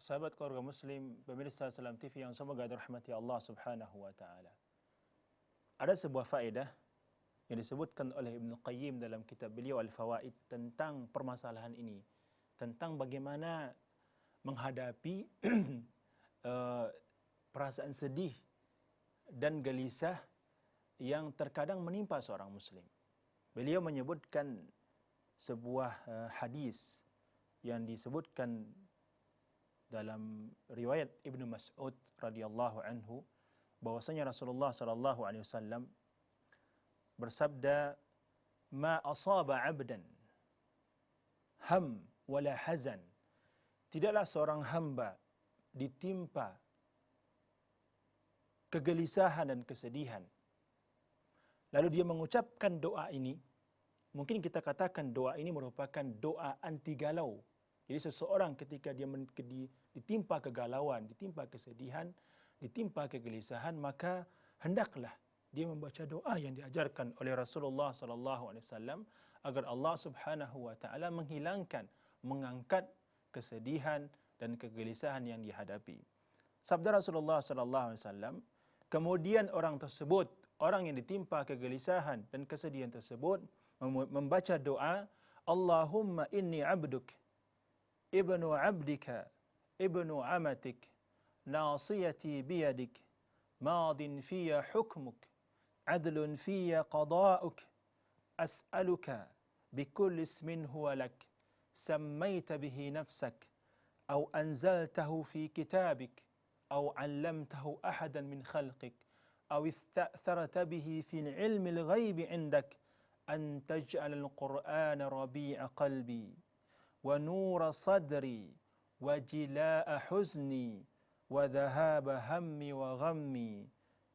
Sahabat keluarga muslim, pemirsa Salam TV yang semoga dirahmati Allah Subhanahu wa taala. Ada sebuah faedah yang disebutkan oleh Ibnu Qayyim dalam kitab beliau Al-Fawaid tentang permasalahan ini, tentang bagaimana menghadapi perasaan sedih dan gelisah yang terkadang menimpa seorang muslim. Beliau menyebutkan sebuah hadis yang disebutkan dalam riwayat Ibnu Mas'ud radhiyallahu anhu bahwasanya Rasulullah sallallahu alaihi wasallam bersabda, "Ma asaba 'abdan ham wala hazan." Tidaklah seorang hamba ditimpa kegelisahan dan kesedihan, lalu dia mengucapkan doa ini. Mungkin kita katakan doa ini merupakan doa anti galau. Jadi seseorang ketika dia ditimpa kegalauan, ditimpa kesedihan, ditimpa kegelisahan, maka hendaklah dia membaca doa yang diajarkan oleh Rasulullah sallallahu alaihi wasallam agar Allah Subhanahu wa taala menghilangkan, mengangkat kesedihan dan kegelisahan yang dihadapi. Sabda Rasulullah sallallahu alaihi wasallam, kemudian orang tersebut, orang yang ditimpa kegelisahan dan kesedihan tersebut membaca doa, Allahumma inni 'abduk ibnu 'abdika ibnu 'amatik nasiyati biyadik madin fiyya hukmuk adlun fiyya qada'uk as'aluka bikulli ismin huwa lak sammaita bihi nafsak aw anzaltahu fi kitabik aw 'allamtahu ahadan min khalqik aw ista'tharta bihi fi 'ilmi al-ghaib 'indak an taj'al al-Qur'ana rabi'a qalbi wa nura sadri wa jilaa huzni wa dhahaba hammi wa ghammi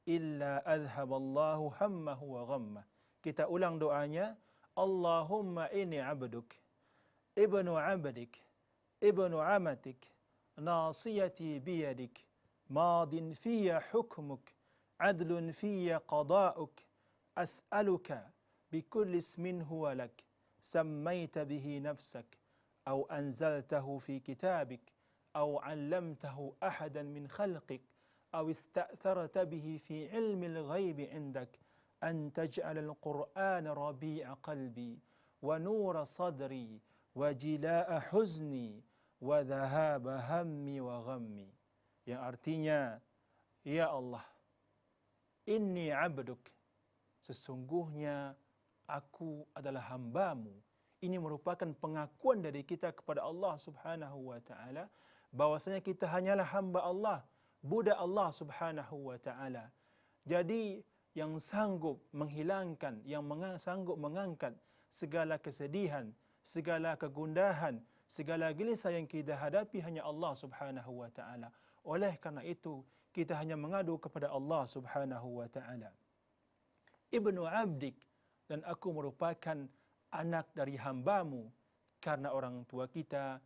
illa adhhaba Allahu hammahu wa ghammah. Kita ulang doanya, Allahumma inni 'abduk ibnu 'abdik ibnu 'amatik nasiyati biyadik madin fiyya hukmuk adlun fiyya qada'uk as'aluka bikulli ismin huwa lak sammaita bihi nafsak أو أنزلته في كتابك أو علمته أحدا من خلقك أو استأثرت به في علم الغيب عندك أن تجعل القرآن ربيع قلبي ونور صدري وجلاء حزني وذهاب همي وغمي. Yang artinya, ya Allah, inni abduk, sesungguhnya aku adalah hambamu. Ini merupakan pengakuan dari kita kepada Allah Subhanahu wa taala bahwasanya kita hanyalah hamba Allah, budak Allah Subhanahu wa taala. Jadi yang sanggup menghilangkan, yang sanggup mengangkat segala kesedihan, segala kegundahan, segala gelisah yang kita hadapi hanya Allah Subhanahu wa taala. Oleh karena itu, kita hanya mengadu kepada Allah Subhanahu wa taala. Ibnu abdik, dan aku merupakan anak dari hambamu, karena orang tua kita,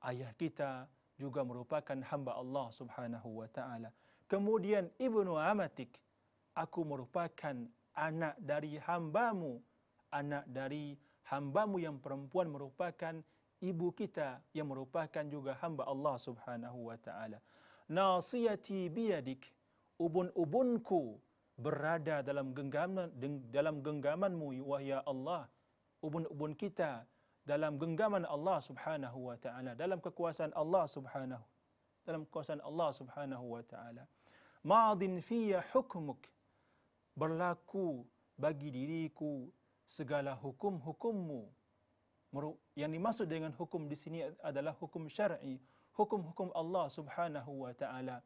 ayah kita juga merupakan hamba Allah Subhanahu wa taala. Kemudian ibnu amatik, aku merupakan anak dari hambamu, anak dari hambamu yang perempuan merupakan ibu kita yang merupakan juga hamba Allah Subhanahu wa taala. Nasiyati biyadik, ubun-ubunku berada dalam genggamanmu wahai Allah. Ubun-ubun kita dalam genggaman Allah Subhanahu wa taala, dalam kekuasaan Allah Subhanahu wa taala. Madin fiyya hukmuk, berlaku bagi diriku segala hukum-hukummu. Yang dimaksud dengan hukum di sini adalah hukum syar'i, hukum-hukum Allah Subhanahu wa taala,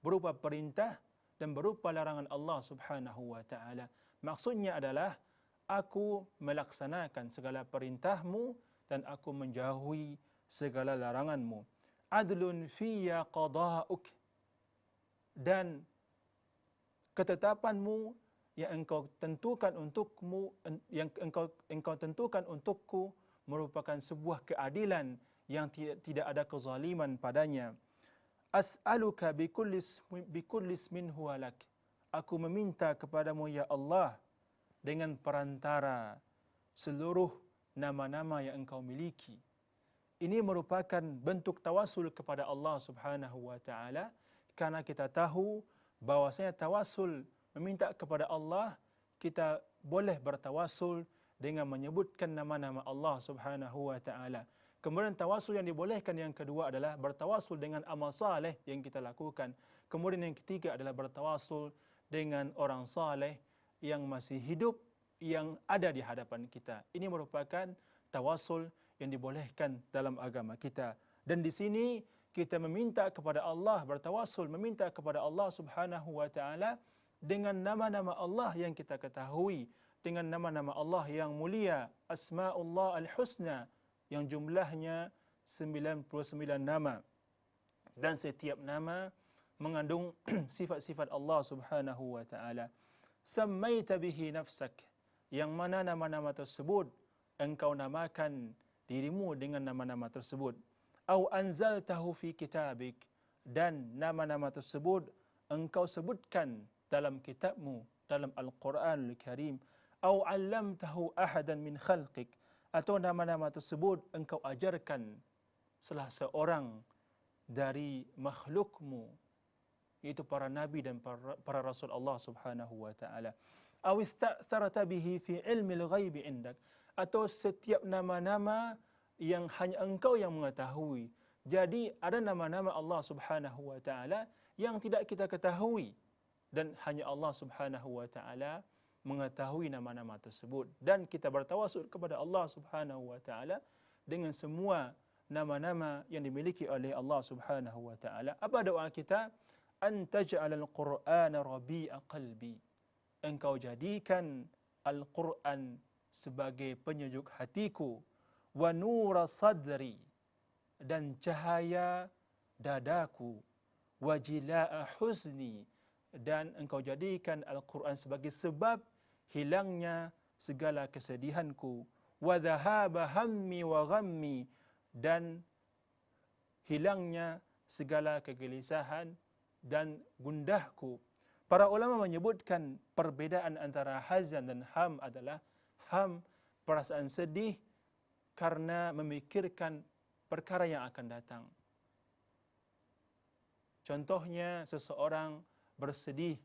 berupa perintah dan berupa larangan Allah Subhanahu wa taala. Maksudnya adalah aku melaksanakan segala perintahmu dan aku menjauhi segala laranganmu. Adlun fiyya qada'uk, dan ketetapanmu yang engkau tentukan untukmu, yang engkau tentukan untukku merupakan sebuah keadilan yang tidak ada kezaliman padanya. As'aluka bikulli ismin huwa lak, aku meminta kepadamu ya Allah dengan perantara seluruh nama-nama yang engkau miliki. ini merupakan bentuk tawasul kepada Allah Subhanahu wa taala, karena kita tahu bahwasanya tawasul meminta kepada Allah, kita boleh bertawasul dengan menyebutkan nama-nama Allah Subhanahu wa taala. Kemudian tawasul yang dibolehkan yang kedua adalah bertawasul dengan amal saleh yang kita lakukan. Kemudian yang ketiga adalah bertawasul dengan orang saleh yang masih hidup, yang ada di hadapan kita. Ini merupakan tawasul yang dibolehkan dalam agama kita. Dan di sini kita meminta kepada Allah, bertawasul, meminta kepada Allah Subhanahu wa taala dengan nama-nama Allah yang kita ketahui, dengan nama-nama Allah yang mulia, Asma'ullah Al-Husna, yang jumlahnya 99 nama. Dan setiap nama mengandung sifat-sifat Allah Subhanahu wa taala. Sammaita bihi nafsak, yang mana nama-nama tersebut engkau namakan dirimu dengan nama-nama tersebut. Au anzaltahu fi kitabik, dan nama-nama tersebut engkau sebutkan dalam kitabmu, dalam Al-Quranul Karim. Au 'allamtahu ahadan min khalqik, atau nama-nama tersebut engkau ajarkan salah seorang dari makhlukmu, yaitu para nabi dan para rasul Allah Subhanahu wa taala. Aw ista'tharta bihi fi ilmil ghaibi indak, atau setiap nama-nama yang hanya engkau yang mengetahui. Jadi ada nama-nama Allah Subhanahu wa taala yang tidak kita ketahui, dan hanya Allah Subhanahu wa taala mengetahui nama-nama tersebut. Dan kita bertawasul kepada Allah Subhanahu wa taala dengan semua nama-nama yang dimiliki oleh Allah Subhanahu wa taala. Apa doa kita? Antaj'alal Qur'ana rabi'a qalbi, engkau jadikan Al-Quran sebagai penyejuk hatiku, wa nura sadri, dan cahaya dadaku, wa jila'a huzni, dan engkau jadikan Al-Quran sebagai sebab hilangnya segala kesedihanku, wa dhahaba hammi wa ghammi, dan hilangnya segala kegelisahan dan gundahku. Para ulama menyebutkan perbedaan antara hazan dan ham adalah ham, perasaan sedih karena memikirkan perkara yang akan datang. Contohnya, seseorang bersedih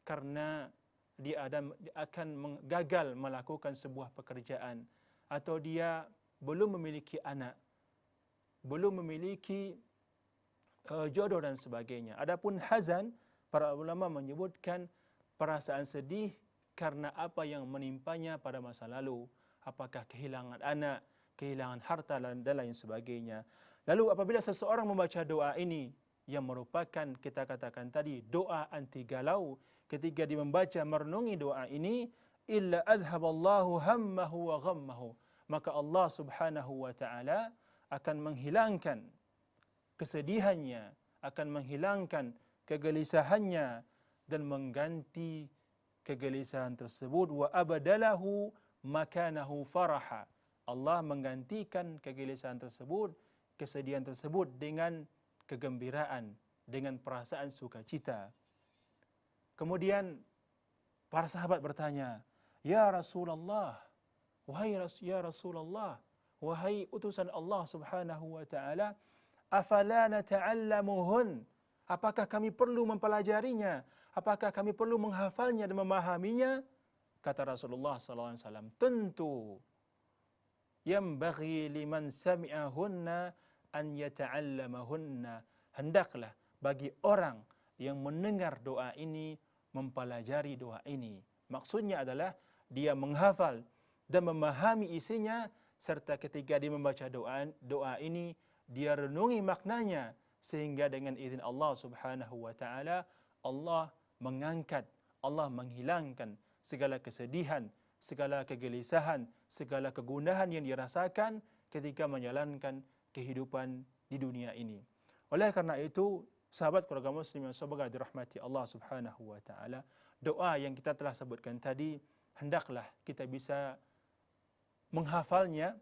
karena dia akan gagal melakukan sebuah pekerjaan, atau dia belum memiliki anak, belum memiliki jodoh dan sebagainya. Adapun hazan, para ulama menyebutkan perasaan sedih karena apa yang menimpanya pada masa lalu, apakah kehilangan anak, kehilangan harta dan lain sebagainya. Lalu apabila seseorang membaca doa ini, yang merupakan, kita katakan tadi, doa anti galau, ketika dia membaca merenungi doa ini, illa adhaballahu hammahu wa ghammahu, maka Allah Subhanahu wa taala akan menghilangkan kesedihannya, akan menghilangkan kegelisahannya, dan mengganti kegelisahan tersebut, wa abadalahu makanahu faraha, Allah menggantikan kegelisahan tersebut, kesedihan tersebut dengan kegembiraan, dengan perasaan sukacita. Kemudian para sahabat bertanya, ya Rasulullah, ya Rasulullah, wahai utusan Allah Subhanahu wa taala, afala nata'allamuhun, apakah kami perlu mempelajarinya? Apakah kami perlu menghafalnya dan memahaminya? Kata Rasulullah SAW, tentu yambaghi liman sami'ahunna an yata'allamahunna, hendaklah bagi orang yang mendengar doa ini mempelajari doa ini. Maksudnya adalah dia menghafal dan memahami isinya, serta ketika dia membaca doa ini dia renungi maknanya, sehingga dengan izin Allah Subhanahu wa taala Allah mengangkat, Allah menghilangkan segala kesedihan, segala kegelisahan, segala kegundahan yang dirasakan ketika menjalankan kehidupan di dunia ini. Oleh karena itu, sahabat keluarga muslim yang semoga dirahmati Allah Subhanahu wa taala, doa yang kita telah sebutkan tadi hendaklah kita bisa menghafalnya,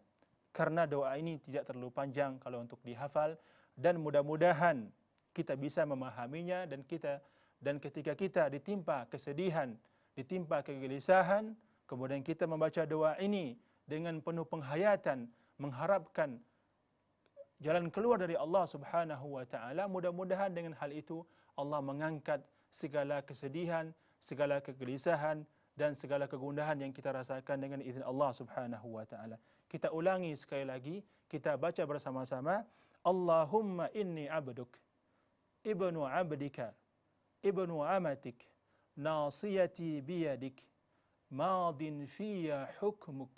karena doa ini tidak terlalu panjang kalau untuk dihafal, dan mudah-mudahan kita bisa memahaminya, dan ketika kita ditimpa kesedihan, ditimpa kegelisahan, kemudian kita membaca doa ini dengan penuh penghayatan, mengharapkan jalan keluar dari Allah Subhanahu wa taala. Mudah-mudahan dengan hal itu Allah mengangkat segala kesedihan, segala kegelisahan dan segala kegundahan yang kita rasakan dengan izin Allah Subhanahu wa taala. Kita ulangi sekali lagi, kita baca bersama-sama. Allahumma inni abduk, ibnu abdika, ibnu amatik, nasiyati biyadik, madin fiyya hukmuk,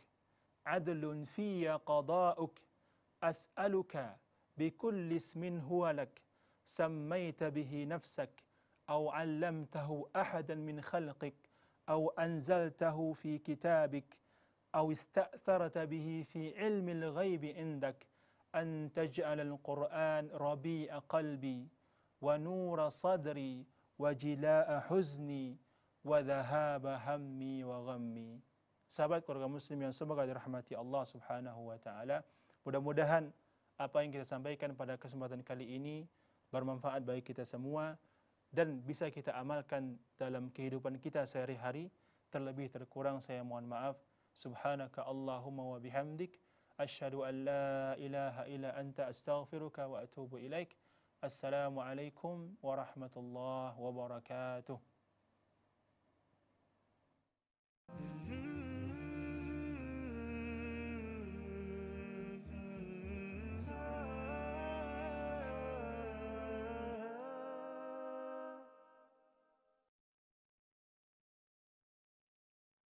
adlun fiyya qada'uk, as'aluka bikulli ismin huwa lak, sammaita bihi nafsak, أو علمته أحدا من خلقك أو أنزلته في كتابك أو استأثرت به في علم الغيب عندك أن تجعل القرآن ربيع قلبي ونور صدري وجلاء حزني وذهاب همي وغمي. Sahabat keluarga muslim yang semoga dirahmati Allah Subhanahu wa taala, mudah-mudahan apa yang kita sampaikan pada kesempatan kali ini bermanfaat bagi kita semua dan bisa kita amalkan dalam kehidupan kita sehari-hari. Terlebih terkurang saya mohon maaf. Subhanaka Allahumma wa bihamdik, asyhadu an la ilaha illa anta, astaghfiruka wa atubu ilaik. Assalamualaikum warahmatullahi wabarakatuh.